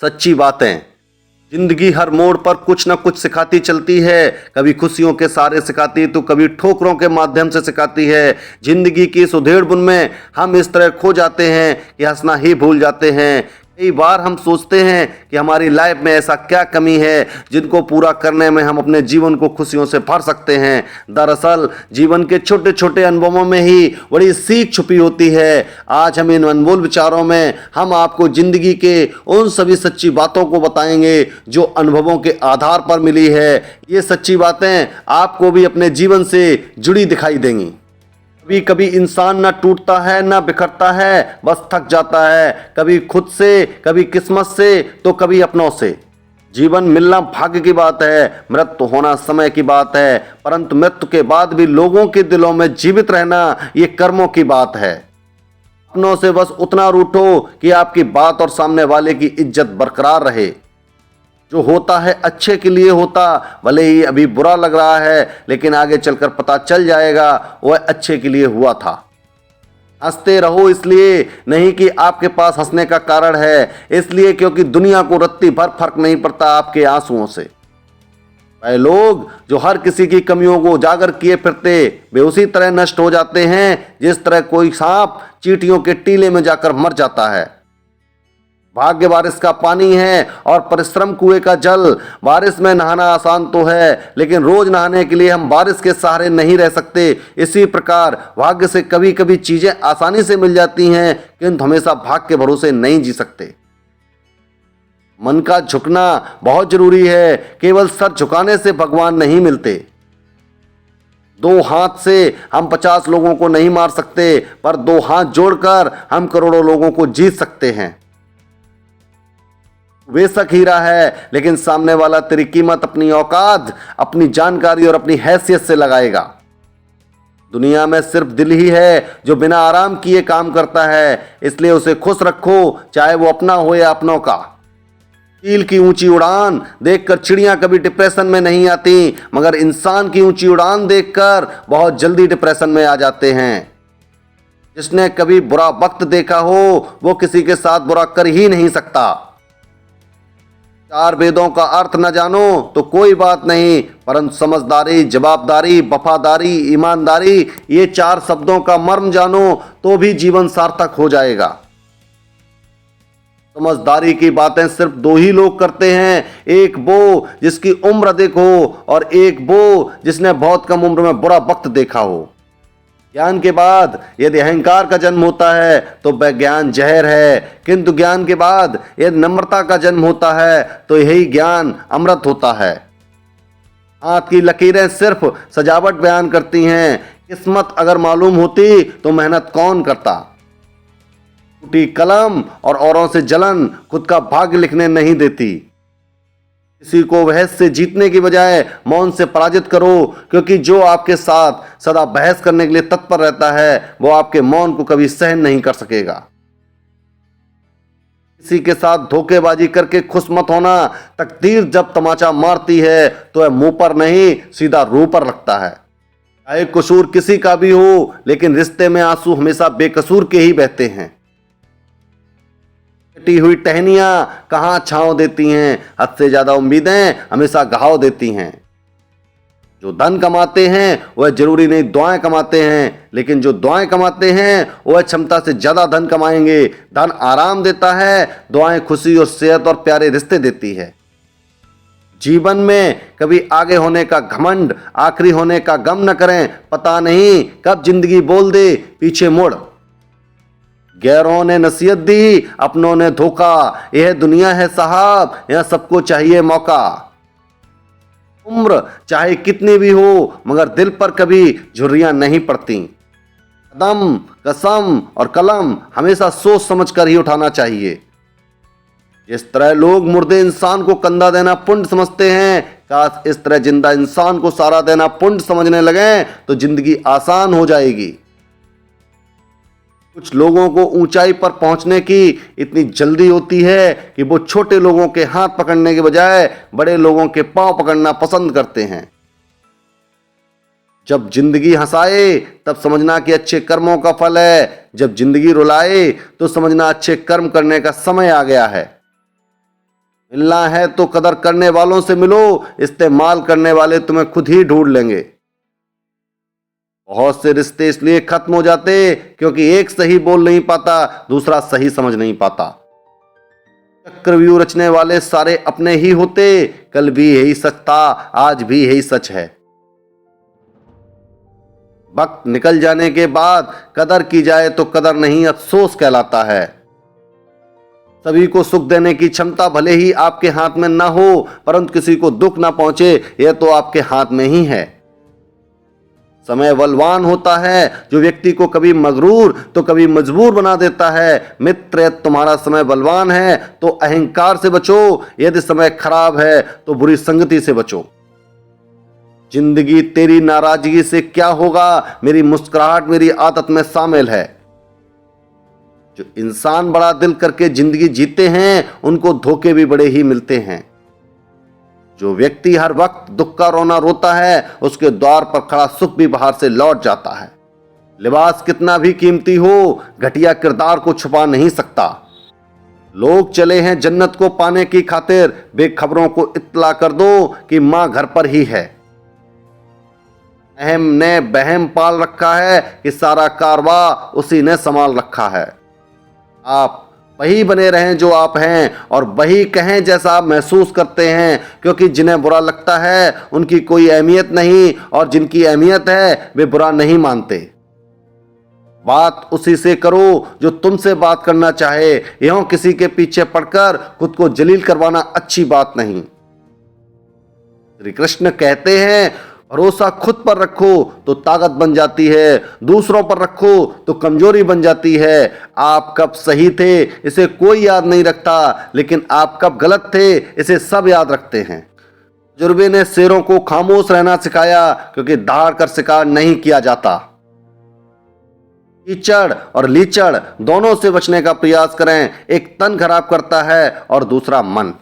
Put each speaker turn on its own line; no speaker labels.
सच्ची बातें। जिंदगी हर मोड़ पर कुछ ना कुछ सिखाती चलती है। कभी खुशियों के सहारे सिखाती तो कभी ठोकरों के माध्यम से सिखाती है। जिंदगी की इस उधेड़-बुन में हम इस तरह खो जाते हैं कि हंसना ही भूल जाते हैं। कई बार हम सोचते हैं कि हमारी लाइफ में ऐसा क्या कमी है जिनको पूरा करने में हम अपने जीवन को खुशियों से भर सकते हैं। दरअसल जीवन के छोटे छोटे अनुभवों में ही बड़ी सीख छुपी होती है। आज हम इन अनमोल विचारों में हम आपको जिंदगी के उन सभी सच्ची बातों को बताएंगे जो अनुभवों के आधार पर मिली है। ये सच्ची बातें आपको भी अपने जीवन से जुड़ी दिखाई देंगी। कभी कभी इंसान ना टूटता है ना बिखरता है, बस थक जाता है। कभी खुद से, कभी किस्मत से, तो कभी अपनों से। जीवन मिलना भाग्य की बात है, मृत्यु होना समय की बात है, परंतु मृत्यु के बाद भी लोगों के दिलों में जीवित रहना ये कर्मों की बात है। अपनों से बस उतना रूठो कि आपकी बात और सामने वाले की इज्जत बरकरार रहे। जो होता है अच्छे के लिए होता, भले ही अभी बुरा लग रहा है लेकिन आगे चलकर पता चल जाएगा वह अच्छे के लिए हुआ था। हंसते रहो इसलिए नहीं कि आपके पास हंसने का कारण है, इसलिए क्योंकि दुनिया को रत्ती भर फर्क नहीं पड़ता आपके आंसुओं से। वह लोग जो हर किसी की कमियों को उजागर किए फिरते वे उसी तरह नष्ट हो जाते हैं जिस तरह कोई सांप चींटियों के टीले में जाकर मर जाता है। भाग्य बारिश का पानी है और परिश्रम कुएं का जल। बारिश में नहाना आसान तो है लेकिन रोज नहाने के लिए हम बारिश के सहारे नहीं रह सकते। इसी प्रकार भाग्य से कभी कभी चीजें आसानी से मिल जाती हैं किंतु हमेशा भाग्य के भरोसे नहीं जी सकते। मन का झुकना बहुत जरूरी है, केवल सर झुकाने से भगवान नहीं मिलते। दो हाथ से हम 50 लोगों को नहीं मार सकते, पर दो हाथ जोड़कर हम करोड़ों लोगों को जीत सकते हैं। बेशक हीरा है लेकिन सामने वाला तेरी कीमत अपनी औकात, अपनी जानकारी और अपनी हैसियत से लगाएगा। दुनिया में सिर्फ दिल ही है जो बिना आराम किए काम करता है, इसलिए उसे खुश रखो चाहे वो अपना हो या अपनों का। चील की ऊंची उड़ान देखकर चिड़ियां कभी डिप्रेशन में नहीं आती, मगर इंसान की ऊंची उड़ान देखकर बहुत जल्दी डिप्रेशन में आ जाते हैं। जिसने कभी बुरा वक्त देखा हो वो किसी के साथ बुरा कर ही नहीं सकता। चार वेदों का अर्थ न जानो तो कोई बात नहीं, परंतु समझदारी, जवाबदारी, वफादारी, ईमानदारी ये 4 शब्दों का मर्म जानो तो भी जीवन सार्थक हो जाएगा। समझदारी की बातें सिर्फ 2 ही लोग करते हैं, एक वो जिसकी उम्र अधिक हो और एक वो जिसने बहुत कम उम्र में बुरा वक्त देखा हो। ज्ञान के बाद यदि अहंकार का जन्म होता है तो वह ज्ञान जहर है, किंतु ज्ञान के बाद यदि नम्रता का जन्म होता है तो यही ज्ञान अमृत होता है। हाथ की लकीरें सिर्फ सजावट बयान करती हैं, किस्मत अगर मालूम होती तो मेहनत कौन करता। टूटी कलम और औरों से जलन खुद का भाग्य लिखने नहीं देती। किसी को बहस से जीतने की बजाय मौन से पराजित करो, क्योंकि जो आपके साथ सदा बहस करने के लिए तत्पर रहता है वो आपके मौन को कभी सहन नहीं कर सकेगा। किसी के साथ धोखेबाजी करके खुश मत होना, तकदीर जब तमाचा मारती है तो वह मुंह पर नहीं सीधा रूह पर लगता है। चाहे कसूर किसी का भी हो लेकिन रिश्ते में आंसू हमेशा बेकसूर के ही बहते हैं। कटी हुई टहनियां कहां छांव देती हैं, हद से ज्यादा उम्मीदें हमेशा घाव देती हैं। जो धन कमाते हैं वह जरूरी नहीं दुआएं कमाते हैं, लेकिन जो दुआएं कमाते हैं वह क्षमता से ज्यादा धन कमाएंगे। धन आराम देता है, दुआएं खुशी और सेहत और प्यारे रिश्ते देती है। जीवन में कभी आगे होने का घमंड, आखिरी होने का गम न करें, पता नहीं कब जिंदगी बोल दे पीछे मुड़। गैरों ने नसीहत दी, अपनों ने धोखा, यह दुनिया है साहब, यह सबको चाहिए मौका। उम्र चाहे कितनी भी हो मगर दिल पर कभी झुर्रियां नहीं पड़ती। कदम, कसम और कलम हमेशा सोच समझ कर ही उठाना चाहिए। जिस तरह लोग मुर्दे इंसान को कंधा देना पुण्य समझते हैं, काश इस तरह जिंदा इंसान को सहारा देना पुण्य समझने लगे तो जिंदगी आसान हो जाएगी। कुछ लोगों को ऊंचाई पर पहुंचने की इतनी जल्दी होती है कि वो छोटे लोगों के हाथ पकड़ने के बजाय बड़े लोगों के पांव पकड़ना पसंद करते हैं। जब जिंदगी हंसाए तब समझना कि अच्छे कर्मों का फल है, जब जिंदगी रुलाए तो समझना अच्छे कर्म करने का समय आ गया है। मिलना है तो कदर करने वालों से मिलो, इस्तेमाल करने वाले तुम्हें खुद ही ढूंढ लेंगे। बहुत से रिश्ते इसलिए खत्म हो जाते क्योंकि एक सही बोल नहीं पाता, दूसरा सही समझ नहीं पाता। चक्रव्यूह रचने वाले सारे अपने ही होते, कल भी यही सच था, आज भी यही सच है। वक्त निकल जाने के बाद कदर की जाए तो कदर नहीं, अफसोस कहलाता है। सभी को सुख देने की क्षमता भले ही आपके हाथ में ना हो, परंतु किसी को दुख ना पहुंचे यह तो आपके हाथ में ही है। समय बलवान होता है जो व्यक्ति को कभी मगरूर तो कभी मजबूर बना देता है। मित्र, यदि तुम्हारा समय बलवान है तो अहंकार से बचो, यदि समय खराब है तो बुरी संगति से बचो। जिंदगी तेरी नाराजगी से क्या होगा, मेरी मुस्कुराहट मेरी आदत में शामिल है। जो इंसान बड़ा दिल करके जिंदगी जीते हैं उनको धोखे भी बड़े ही मिलते हैं। जो व्यक्ति हर वक्त दुख का रोना रोता है उसके द्वार पर खड़ा सुख भी बाहर से लौट जाता है। लिबास कितना भी कीमती हो, घटिया किरदार को छुपा नहीं सकता। लोग चले हैं जन्नत को पाने की खातिर, बेखबरों को इत्तला कर दो कि मां घर पर ही है। अहम ने बहम पाल रखा है कि सारा कारवा उसी ने संभाल रखा है। आप वही बने रहें जो आप हैं और वही कहें जैसा आप महसूस करते हैं, क्योंकि जिन्हें बुरा लगता है उनकी कोई अहमियत नहीं और जिनकी अहमियत है वे बुरा नहीं मानते। बात उसी से करो जो तुमसे बात करना चाहे, यों किसी के पीछे पड़कर खुद को जलील करवाना अच्छी बात नहीं। श्री कृष्ण कहते हैं, भरोसा खुद पर रखो तो ताकत बन जाती है, दूसरों पर रखो तो कमजोरी बन जाती है। आप कब सही थे इसे कोई याद नहीं रखता, लेकिन आप कब गलत थे इसे सब याद रखते हैं। तजुर्बे ने शेरों को खामोश रहना सिखाया क्योंकि दहाड़ कर शिकार नहीं किया जाता। कीचड़ और लीचड़ दोनों से बचने का प्रयास करें, एक तन खराब करता है और दूसरा मन।